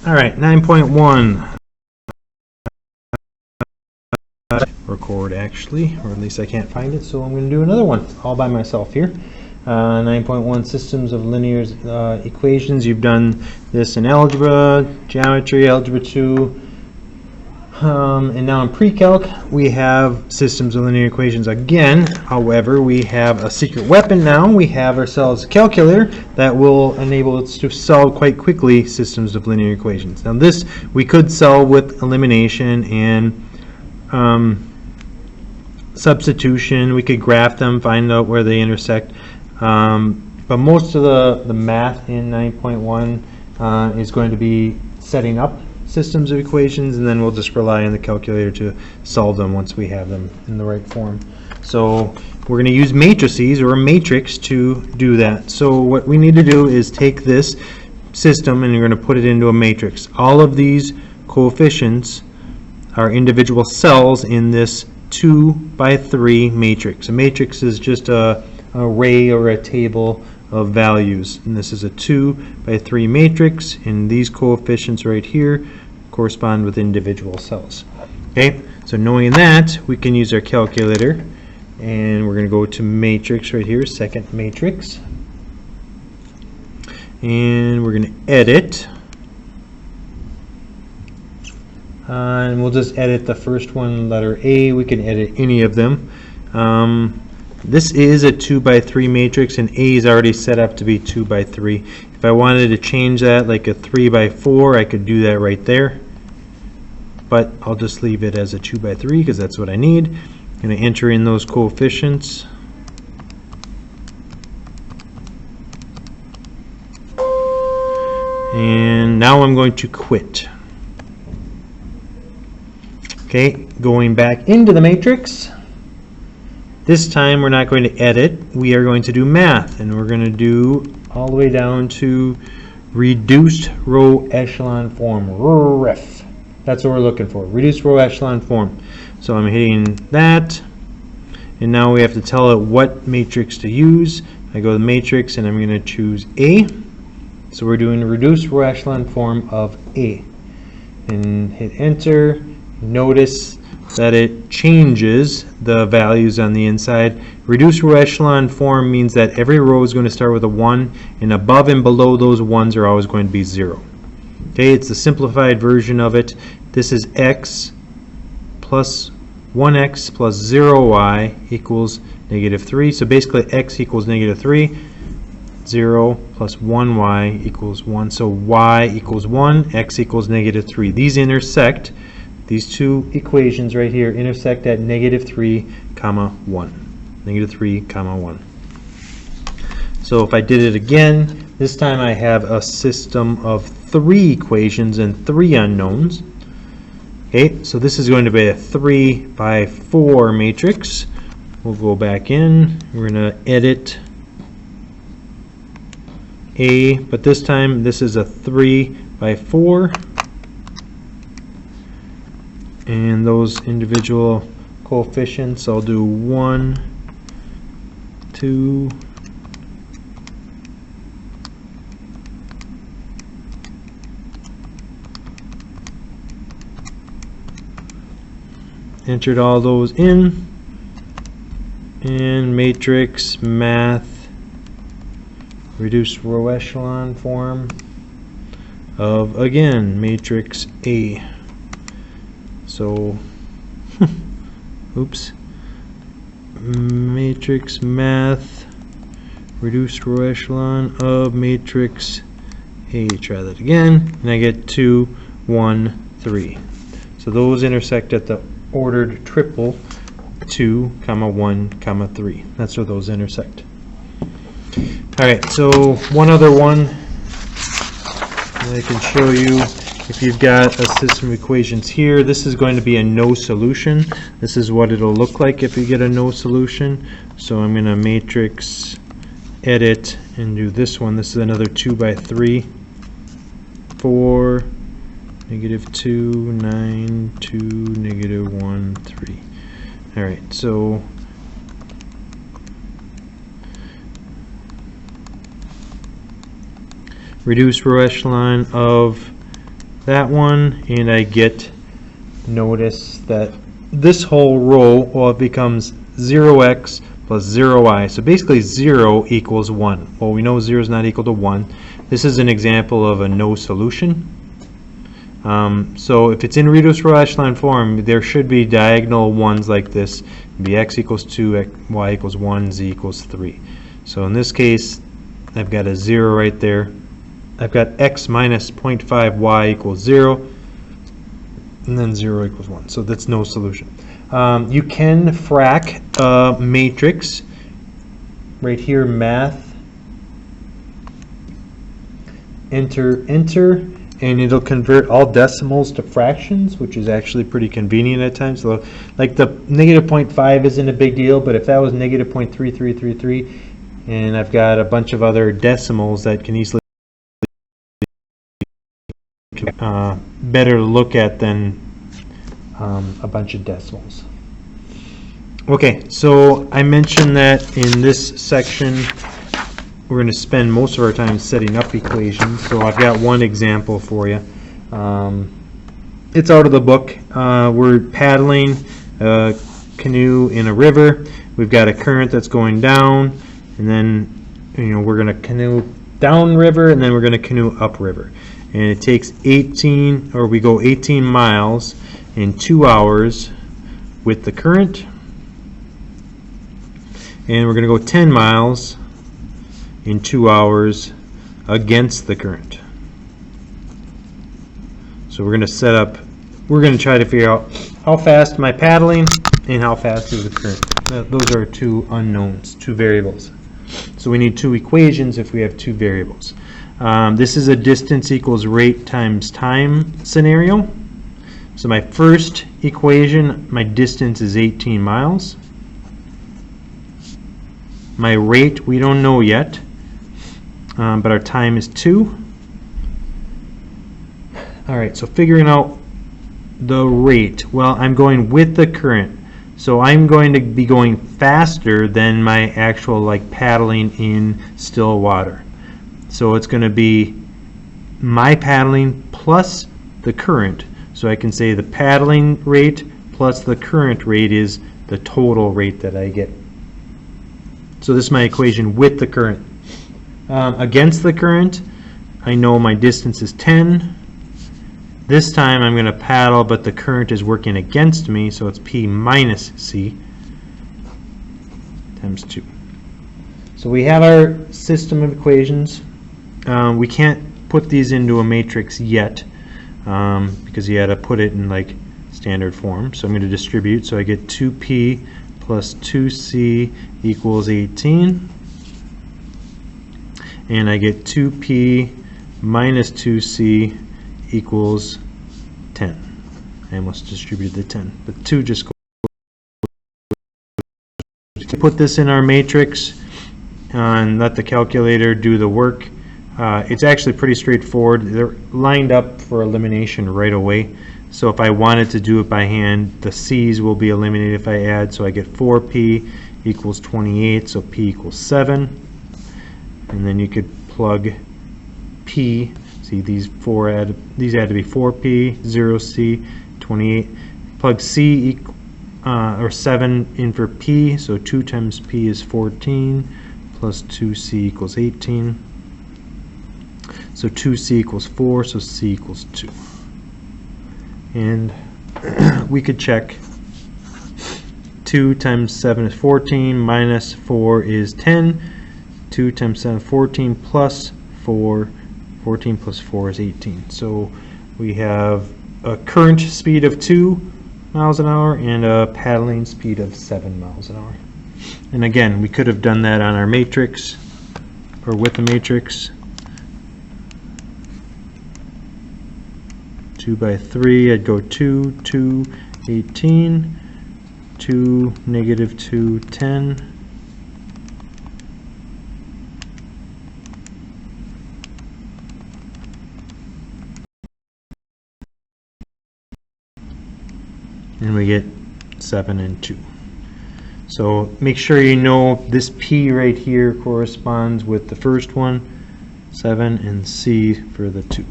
All right, 9.1. Record actually, or at least I can't find it, so I'm going to do another one all by myself here. 9.1 systems of linear equations. You've done this in algebra, geometry, algebra 2, and now in pre-calc we have systems of linear equations again. However, we have a secret weapon now. We have ourselves a calculator that will enable us to solve quite quickly systems of linear equations. Now this we could solve with elimination and substitution. We could graph them, find out where they intersect. But most of the math in 9.1 is going to be setting up systems of equations, and then we'll just rely on the calculator to solve them once we have them in the right form. So we're going to use matrices or a matrix to do that. So what we need to do is take this system and you're going to put it into a matrix. All of these coefficients are individual cells in this 2 by 3 matrix. A matrix is just an array or a table of values, and this is a 2 by 3 matrix, and these coefficients right here correspond with individual cells. Okay, so knowing that, we can use our calculator, and we're going to go to matrix right here, second matrix, and we're going to edit. And we'll just edit the first one, letter A. We can edit any of them. This is a 2 by 3 matrix, and A is already set up to be 2 by 3. If I wanted to change that like a 3 by 4, I could do that right there. But I'll just leave it as a 2 by 3 because that's what I need. I'm going to enter in those coefficients. And now I'm going to quit. Okay, going back into the matrix. This time we're not going to edit, we are going to do math, and we're going to do all the way down to reduced row echelon form, REF. That's what we're looking for, reduced row echelon form. So I'm hitting that, and now we have to tell it what matrix to use. I go to the matrix and I'm going to choose A. So we're doing a reduced row echelon form of A. And hit enter. Notice that it changes the values on the inside. Reduced row echelon form means that every row is going to start with a 1, and above and below those 1s are always going to be 0. Okay, it's the simplified version of it. This is x plus 1x plus 0y equals negative 3. So basically x equals negative 3. 0 plus 1y equals 1. So y equals 1, x equals negative 3. These intersect. These two equations right here intersect at negative 3 comma 1. Negative 3 comma 1. So if I did it again, this time I have a system of 3 equations and 3 unknowns. Okay, so this is going to be a 3 by 4 matrix. We'll go back in. We're going to edit A, but this time this is a 3 by 4. And those individual coefficients, I'll do 1, 2, entered all those in, and matrix, math, reduced row echelon form of, again, matrix A. So, oops, matrix math, reduced row echelon of matrix A. Try that again, and I get 2, 1, 3. So those intersect at the ordered triple 2, comma 1, comma 3. That's where those intersect. Alright, so one other one that I can show you. If you've got a system of equations here, this is going to be a no solution. This is what it'll look like if you get a no solution. So I'm going to matrix edit and do this one. This is another 2 by 3. 4, negative 2, 9, 2, negative 1, 3. Alright, so reduce row echelon of that one, and I get, notice that this whole row, well, it becomes 0x plus 0y. So basically 0 equals 1. Well, we know 0 is not equal to 1. This is an example of a no solution. So if it's in reduced row echelon form, there should be diagonal ones like this. It'd be x equals 2, y equals 1, z equals 3. So in this case, I've got a 0 right there. I've got x minus 0.5, y equals 0, and then 0 equals 1. So that's no solution. You can frac a matrix. Right here, math, enter, and it'll convert all decimals to fractions, which is actually pretty convenient at times. So like the negative 0.5 isn't a big deal, but if that was negative 0.3333, and I've got a bunch of other decimals that can easily better to look at than a bunch of decimals. Okay, so I mentioned that in this section we're going to spend most of our time setting up equations. So I've got one example for you. It's out of the book. We're paddling a canoe in a river. We've got a current that's going down, and then we're going to canoe down river, and then we're going to canoe up river. And it takes we go 18 miles in 2 hours with the current, and we're going to go 10 miles in 2 hours against the current. So we're going to try to figure out how fast am I paddling and how fast is the current. Those are two unknowns, two variables. So we need two equations if we have two variables. This is a distance equals rate times time scenario. So my first equation, my distance is 18 miles. My rate, we don't know yet, but our time is 2. Alright, so figuring out the rate. Well, I'm going with the current. So I'm going to be going faster than my actual paddling in still water. So it's going to be my paddling plus the current. So I can say the paddling rate plus the current rate is the total rate that I get. So this is my equation with the current. Against the current, I know my distance is 10. This time I'm going to paddle, but the current is working against me, so it's P minus C times 2. So we have our system of equations. We can't put these into a matrix yet because you had to put it in standard form. So I'm going to distribute. So I get 2P plus 2C equals 18. And I get 2P minus 2C equals 10. I almost distributed the 10, but 2 just goes. Put this in our matrix and let the calculator do the work. It's actually pretty straightforward. They're lined up for elimination right away. So if I wanted to do it by hand, the C's will be eliminated if I add. So I get 4P equals 28, so P equals 7. And then you could plug P. See, these had to be 4P, 0C, 28. Plug C or 7 in for P, so 2 times P is 14, plus 2C equals 18. So 2C equals 4, so C equals 2. And we could check. 2 times 7 is 14, minus 4 is 10. 2 times 7 is 14, plus 4. 14 plus 4 is 18. So we have a current speed of 2 miles an hour and a paddling speed of 7 miles an hour. And again, we could have done that on our matrix or with the matrix. 2 by 3, I'd go 2, 2, 18, 2, negative 2, 10. And we get 7 and 2. So make sure you know this P right here corresponds with the first one, 7, and C for the 2.